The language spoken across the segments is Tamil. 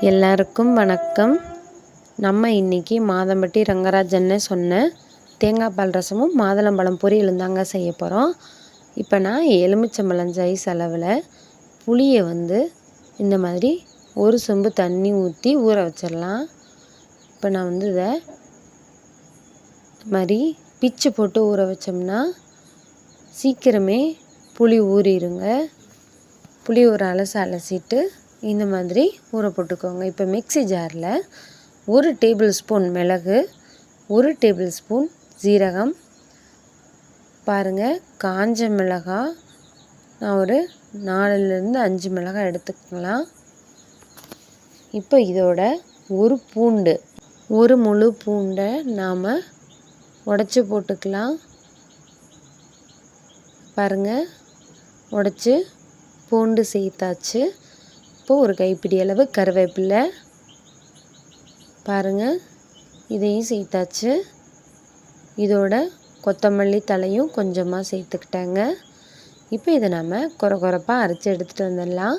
எல்லாருக்கும் வணக்கம். நம்ம இன்றைக்கி மாதம்பட்டி ரங்கராஜன்னு சொன்ன தேங்காய் பால் ரசமும் மாதுளம்பழம் பொரியலும் தாங்க செய்ய போகிறோம். இப்போ நான் எலுமிச்சம்பழம் சைஸ் அளவில் புளியை இந்த மாதிரி ஒரு சொம்பு தண்ணி ஊற்றி ஊற வச்சிடலாம். இப்போ நான் இதை மாதிரி பிச்சு போட்டு ஊற வச்சோம்னா சீக்கிரமே புளி ஊறிடுங்க. புளி ஒரு அலசிட்டு இந்த மாதிரி ஊற போட்டுக்கோங்க. இப்போ மிக்ஸி ஜாரில் 1 டேபிள் ஸ்பூன் மிளகு, 1 டேபிள் ஸ்பூன் ஜீரகம், பாருங்கள் காஞ்ச மிளகாய் நான் ஒரு 4லேருந்து 5 மிளகாய் எடுத்துக்கலாம். இப்போ இதோட ஒரு பூண்டு, ஒரு முழு பூண்டை நாம் உடச்சி போட்டுக்கலாம். பாருங்கள் உடச்சி பூண்டு சேர்த்தாச்சு. இப்போ ஒரு கைப்பிடி அளவு கருவேப்பிலை, பாருங்கள் இதையும் சேர்த்தாச்சு. இதோட கொத்தமல்லி தலையும் கொஞ்சமாக சேர்த்துக்கிட்டாங்க. இப்போ இதை நம்ம கொரகொரப்பாக அரைச்சி எடுத்துகிட்டு வந்துடலாம்.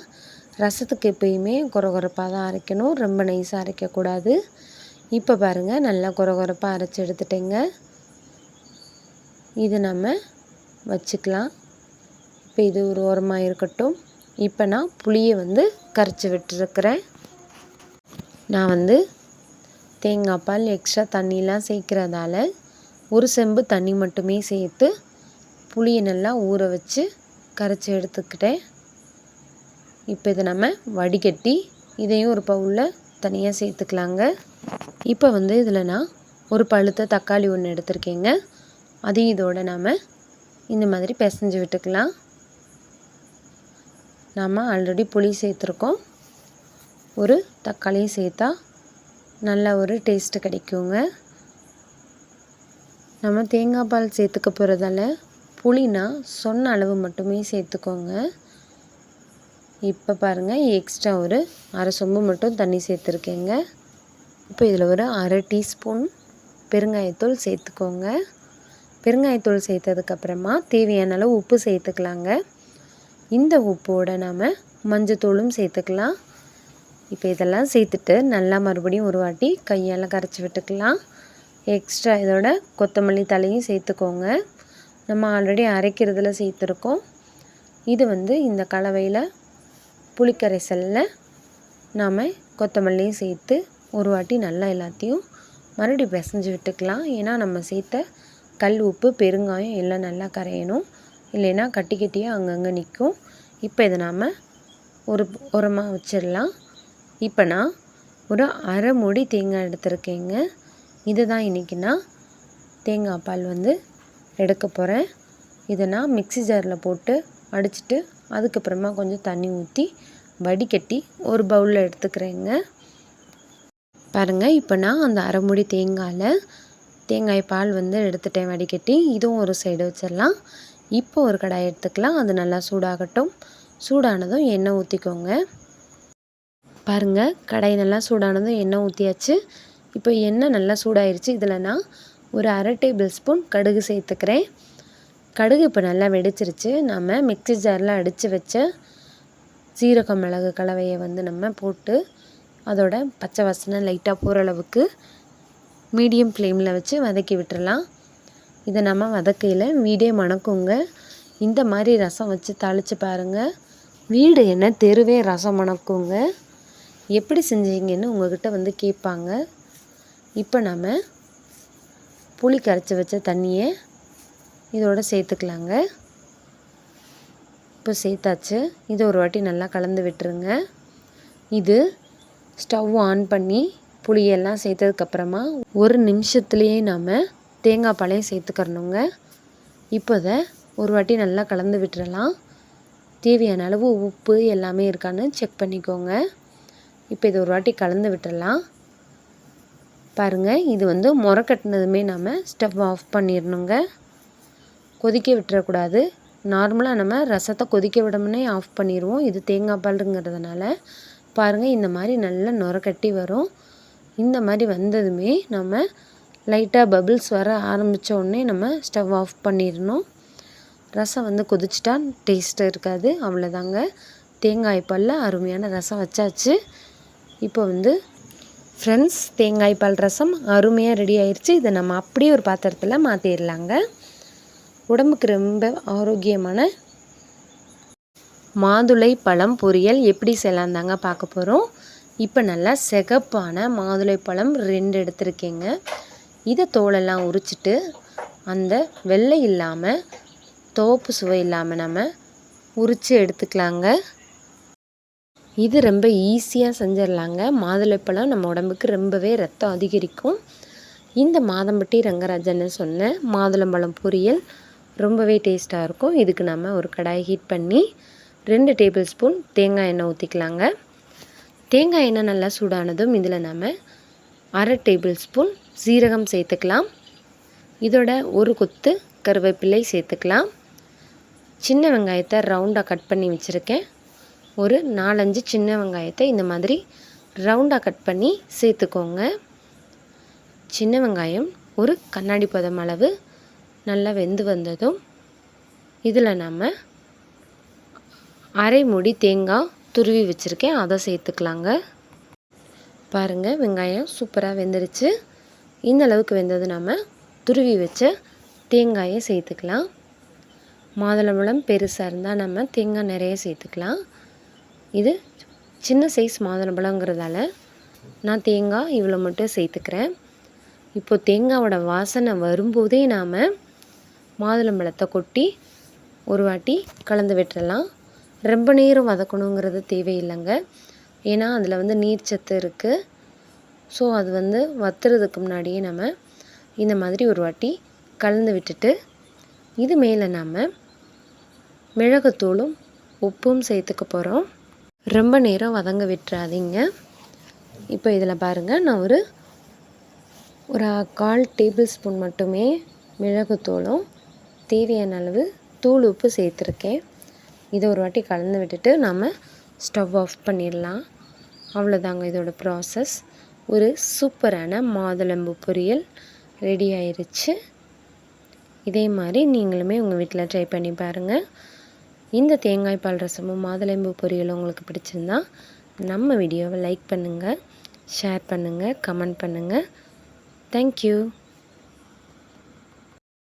ரசத்துக்கு எப்பயுமே கொரகொரப்பாக தான் அரைக்கணும், ரொம்ப நைஸாக அரைக்கக்கூடாது. இப்போ பாருங்கள் நல்லா கொரகொரப்பாக அரைச்சி எடுத்துட்டேங்க. இது நம்ம வச்சுக்கலாம். இப்போ இது ஒரு ஓரமாக இருக்கட்டும். இப்போ நான் புளியை கரைச்சி விட்டுருக்கிறேன். நான் தேங்காய் பால் எக்ஸ்ட்ரா தண்ணிலாம் சேர்க்குறதால ஒரு செம்பு தண்ணி மட்டுமே சேர்த்து புளியை நல்லா ஊற வச்சு கரைச்சி எடுத்துக்கிட்டேன். இப்போ இதை நம்ம வடிகட்டி இதையும் ஒரு பவுலில் தனியாக சேர்த்துக்கலாங்க. இப்போ இதில் நான் ஒரு பழுத்த தக்காளி ஒன்று எடுத்திருக்கேங்க. அதையும் இதோட நாம் இந்த மாதிரி பிசைஞ்சு விட்டுக்கலாம். நாம் ஆல்ரெடி புளி சேர்த்துருக்கோம். ஒரு தக்காளியும் சேர்த்தா நல்ல ஒரு டேஸ்ட்டு கிடைக்குங்க. நம்ம தேங்காய் பால் சேர்த்துக்க போகிறதால புளினா சொன்ன அளவு மட்டுமே சேர்த்துக்கோங்க. இப்போ பாருங்கள் எக்ஸ்ட்ரா ஒரு அரை சொம்பு மட்டும் தண்ணி சேர்த்துருக்கேங்க. இப்போ இதில் ஒரு அரை டீஸ்பூன் பெருங்காயத்தூள் சேர்த்துக்கோங்க. பெருங்காயத்தூள் சேர்த்ததுக்கப்புறமா தேவையான அளவு உப்பு சேர்த்துக்கலாங்க. இந்த உப்போடு நாம் மஞ்சத்தூளும் சேர்த்துக்கலாம். இப்போ இதெல்லாம் சேர்த்துட்டு நல்லா மறுபடியும் ஒரு வாட்டி கையால் கரைச்சி விட்டுக்கலாம். எக்ஸ்ட்ரா இதோட கொத்தமல்லி தலையும் சேர்த்துக்கோங்க. நம்ம ஆல்ரெடி அரைக்கிறதுல சேர்த்துருக்கோம். இது இந்த கலவையில் புளிக்கரைசலில் நாம் கொத்தமல்லியும் சேர்த்து ஒரு வாட்டி நல்லா எல்லாத்தையும் மறுபடியும் பிசைஞ்சு விட்டுக்கலாம். ஏன்னா நம்ம சேர்த்த கல் உப்பு பெருங்காயம் எல்லாம் நல்லா கரையணும், இல்லைன்னா கட்டி கட்டியாக அங்கங்கே நிற்கும். இப்போ இதை நாம் ஒரு உரமாக வச்சிடலாம். இப்போ நான் ஒரு அரை மூடி தேங்காய் எடுத்துருக்கேங்க. இதை தான் இன்றைக்கி நான் தேங்காய் பால் எடுக்க போகிறேன். இதை நான் மிக்ஸி ஜாரில் போட்டு அடிச்சுட்டு அதுக்கப்புறமா கொஞ்சம் தண்ணி ஊற்றி வடிகட்டி ஒரு பவுலில் எடுத்துக்கிறேங்க. பாருங்கள் இப்போ நான் அந்த அரை மூடி தேங்காய் பால் எடுத்துட்டேன் வடிகட்டி. இதுவும் ஒரு சைடு வச்சிடலாம். இப்போ ஒரு கடாய் எடுத்துக்கலாம். அது நல்லா சூடாகட்டும். சூடானதும் எண்ணெய் ஊற்றிக்கோங்க. பாருங்கள் கடாய் நல்லா சூடானதும் எண்ணெய் ஊற்றியாச்சு. இப்போ எண்ணெய் நல்லா சூடாயிருச்சு. இதில் நான் ஒரு அரை டேபிள் ஸ்பூன் கடுகு சேர்த்துக்கிறேன். கடுகு இப்போ நல்லா வெடிச்சிருச்சு. நம்ம மிக்ஸி ஜாரில் அடித்து வச்ச சீரக மிளகு கலவையை நம்ம போட்டு அதோட பச்சை வாசனை லைட்டாக போகிற அளவுக்கு மீடியம் ஃப்ளேமில் வச்சு வதக்கி விட்டுறலாம். இதை நம்ம வதக்கையில் வீடே மணக்குங்க. இந்த மாதிரி ரசம் வச்சு தாளித்து பாருங்கள், வீடு என்ன தெருவே ரசம் மணக்குங்க. எப்படி செஞ்சீங்கன்னு உங்கள்கிட்ட கேட்பாங்க. இப்போ நம்ம புளி கரைச்சி வச்ச தண்ணியை இதோட சேர்த்துக்கலாங்க. இப்போ சேர்த்தாச்சு. இதை ஒரு வாட்டி நல்லா கலந்து விட்டுருங்க. இது ஸ்டவ் ஆன் பண்ணி புளியெல்லாம் சேர்த்ததுக்கப்புறமா ஒரு நிமிஷத்துலேயே நாம் தேங்காய் பாலையும் சேர்த்துக்கிறணுங்க. இப்போ இதை ஒரு வாட்டி நல்லா கலந்து விட்டுறலாம். தேவையான அளவு உப்பு எல்லாமே இருக்கான்னு செக் பண்ணிக்கோங்க. இப்போ இது ஒரு வாட்டி கலந்து விட்டுறலாம். பாருங்கள் இது முறை கட்டினதுமே நம்ம ஸ்டவ் ஆஃப் பண்ணிடணுங்க. கொதிக்க விட்டுறக்கூடாது. நார்மலாக நம்ம ரசத்தை கொதிக்க விடமுன்னே ஆஃப் பண்ணிடுவோம். இது தேங்காய் பாலுங்கிறதுனால பாருங்கள் இந்த மாதிரி நல்லா நுரை கட்டி வரும். இந்த மாதிரி வந்ததுமே நம்ம லைட்டாக பபிள்ஸ் வர ஆரம்பித்த உடனே நம்ம ஸ்டவ் ஆஃப் பண்ணிடணும். ரசம் கொதிச்சிட்டா டேஸ்ட்டு இருக்காது. அவ்வளோதாங்க, தேங்காய் பாலில் அருமையான ரசம் வச்சாச்சு. இப்போ வந்து ஃப்ரெண்ட்ஸ், தேங்காய் பால் ரசம் அருமையாக ரெடி ஆயிடுச்சு. இதை நம்ம அப்படியே ஒரு பாத்திரத்தில் மாற்றிடலாங்க. உடம்புக்கு ரொம்ப ஆரோக்கியமான மாதுளை பழம் பொரியல் எப்படி செய்யலாம் தாங்க பார்க்க போகிறோம். இப்போ நல்லா சிகப்பான மாதுளை பழம் 2 எடுத்துருக்கேங்க. இதை தோலெல்லாம் உரிச்சிட்டு அந்த வெள்ளை இல்லாமல் துவப்பு சுவை இல்லாமல் நம்ம உரித்து எடுத்துக்கலாங்க. இது ரொம்ப ஈஸியாக செஞ்சிடலாங்க. மாதுளைப்பழம் நம்ம உடம்புக்கு ரொம்பவே ரத்தம் அதிகரிக்கும். இந்த மாதம்பட்டி ரங்கராஜன்னு சொன்ன மாதுளம்பழம் பொரியல் ரொம்பவே டேஸ்ட்டாக இருக்கும். இதுக்கு நம்ம ஒரு கடாய் ஹீட் பண்ணி 2 டேபிள் ஸ்பூன் தேங்காய் எண்ணெய் ஊற்றிக்கலாங்க. தேங்காய் எண்ணெய் நல்லா சூடானதும் இதில் நம்ம 1/2 டேபிள் ஸ்பூன் சீரகம் சேர்த்துக்கலாம். இதோட ஒரு கொத்து கருவேப்பிலை சேர்த்துக்கலாம். சின்ன வெங்காயத்தை ரவுண்டாக கட் பண்ணி வச்சுருக்கேன். ஒரு 4-5 சின்ன வெங்காயத்தை இந்த மாதிரி ரவுண்டாக கட் பண்ணி சேர்த்துக்கோங்க. சின்ன வெங்காயம் ஒரு கண்ணாடி பதம் அளவு நல்லா வெந்து வந்ததும் இதில் நம்ம 1/2 மூடி தேங்காய் துருவி வச்சுருக்கேன், அதை சேர்த்துக்கலாங்க. பாருங்கள், வெங்காயம் சூப்பராக வெந்துருச்சு. இந்த அளவுக்கு வெந்தது நம்ம துருவி வச்ச தேங்காயை சேர்த்துக்கலாம். மாதுளம்பழம் பெருசாக இருந்தால் நம்ம தேங்காய் நிறைய சேர்த்துக்கலாம். இது சின்ன சைஸ் மாதுளம்பழங்கிறதால நான் தேங்காய் இவ்வளோ மட்டும் சேர்த்துக்கிறேன். இப்போ தேங்காயோட வாசனை வரும்போதே நாம் மாதுளம்பழத்தை கொட்டி ஒரு வாட்டி கலந்து விட்டுறலாம். ரொம்ப நேரம் வதக்கணுங்கிறது தேவையில்லைங்க. ஏன்னா அதில் வந்து நீர்ச்சத்து இருக்குது. ஸோ அது வந்து வத்துறதுக்கு முன்னாடியே நம்ம இந்த மாதிரி ஒரு வாட்டி கலந்து விட்டுட்டு இது மேலே நாம் மிளகுத்தூளும் உப்பும் சேர்த்துக்க போகிறோம். ரொம்ப நேரம் வதங்க விட்டுறாதீங்க. இப்போ இதில் பாருங்கள், நான் ஒரு 1/4 டேபிள் ஸ்பூன் மட்டுமே மிளகுத்தூளும் தேவையான அளவு தூள் உப்பு சேர்த்துருக்கேன். இதை ஒரு வாட்டி கலந்து விட்டுட்டு நம்ம ஸ்டவ் ஆஃப் பண்ணிடலாம். அவ்வளோதாங்க இதோட ப்ராசஸ். ஒரு சூப்பரான மாதுளம்பூ பொரியல் ரெடி ஆயிருச்சு. இதே மாதிரி நீங்களுமே உங்கள் வீட்டில் ட்ரை பண்ணி பாருங்கள். இந்த தேங்காய் பால் ரசமும் மாதுளம்பூ பொரியலும் உங்களுக்கு பிடிச்சிருந்தா நம்ம வீடியோவை லைக் பண்ணுங்கள், ஷேர் பண்ணுங்கள், கமெண்ட் பண்ணுங்கள். தேங்க்யூ.